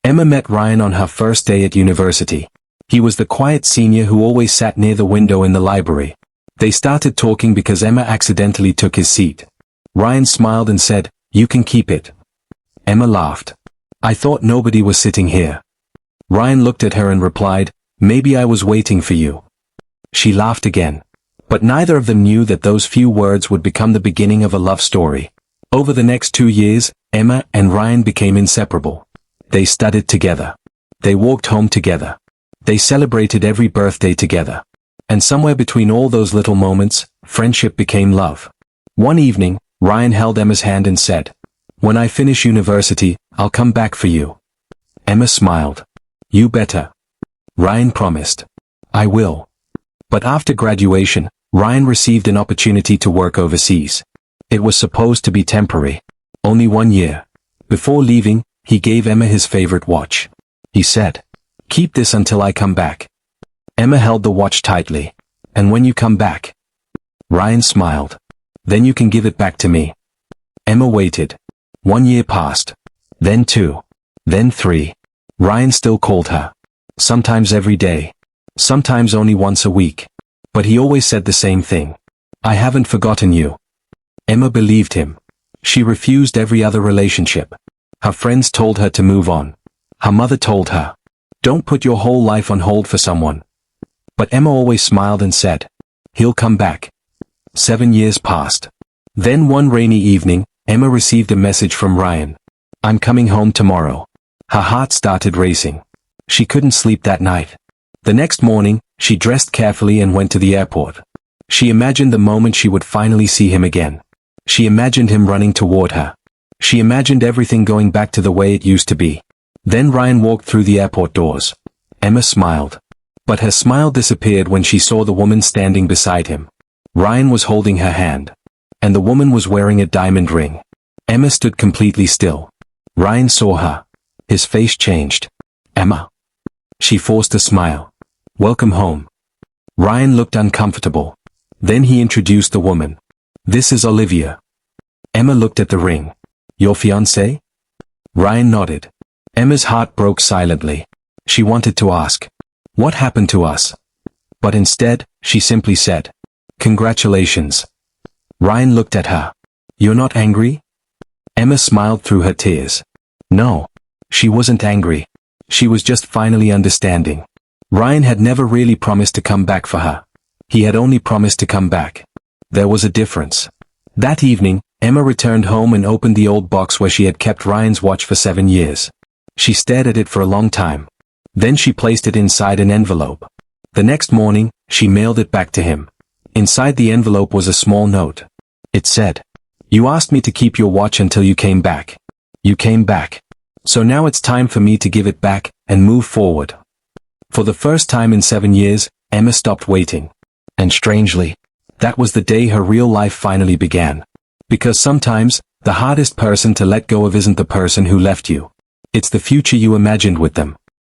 Emma met Ryan on her first day at university. He was the quiet senior who always sat near the window in the library. They started talking because Emma accidentally took his seat. Ryan smiled and said, "You can keep it." Emma laughed. "I thought nobody was sitting here." Ryan looked at her and replied, "Maybe I was waiting for you." She laughed again. But neither of them knew that those few words would become the beginning of a love story. Over the next 2 years, Emma and Ryan became inseparable. They studied together. They walked home together. They celebrated every birthday together. And somewhere between all those little moments, friendship became love. One evening, Ryan held Emma's hand and said, "When I finish university, I'll come back for you." Emma smiled. "You better." Ryan promised. "I will." But after graduation, Ryan received an opportunity to work overseas. It was supposed to be temporary. Only 1 year. Before leaving, he gave Emma his favorite watch. He said, "Keep this until I come back." Emma held the watch tightly. "And when you come back?" Ryan smiled. "Then you can give it back to me." Emma waited. 1 year passed. Then 2. Then 3. Ryan still called her. Sometimes every day. Sometimes only once a week. But he always said the same thing. "I haven't forgotten you." Emma believed him. She refused every other relationship. Her friends told her to move on. Her mother told her, "Don't put your whole life on hold for someone." But Emma always smiled and said, "He'll come back." 7 years passed. Then one rainy evening, Emma received a message from Ryan. "I'm coming home tomorrow." Her heart started racing. She couldn't sleep that night. The next morning, she dressed carefully and went to the airport. She imagined the moment she would finally see him again. She imagined him running toward her. She imagined everything going back to the way it used to be. Then Ryan walked through the airport doors. Emma smiled. But her smile disappeared when she saw the woman standing beside him. Ryan was holding her hand. And the woman was wearing a diamond ring. Emma stood completely still. Ryan saw her. His face changed. "Emma." She forced a smile. "Welcome home." Ryan looked uncomfortable. Then he introduced the woman. "This is Olivia." Emma looked at the ring. "Your fiancé?" Ryan nodded. Emma's heart broke silently. She wanted to ask, "What happened to us?" But instead, she simply said, "Congratulations." Ryan looked at her. "You're not angry?" Emma smiled through her tears. No. She wasn't angry. She was just finally understanding. Ryan had never really promised to come back for her. He had only promised to come back. There was a difference. That evening, Emma returned home and opened the old box where she had kept Ryan's watch for 7 years. She stared at it for a long time. Then she placed it inside an envelope. The next morning, she mailed it back to him. Inside the envelope was a small note. It said, "You asked me to keep your watch until you came back. You came back. So now it's time for me to give it back and move forward." For the first time in 7 years, Emma stopped waiting. And strangely, that was the day her real life finally began. Because sometimes, the hardest person to let go of isn't the person who left you. It's the future you imagined with them.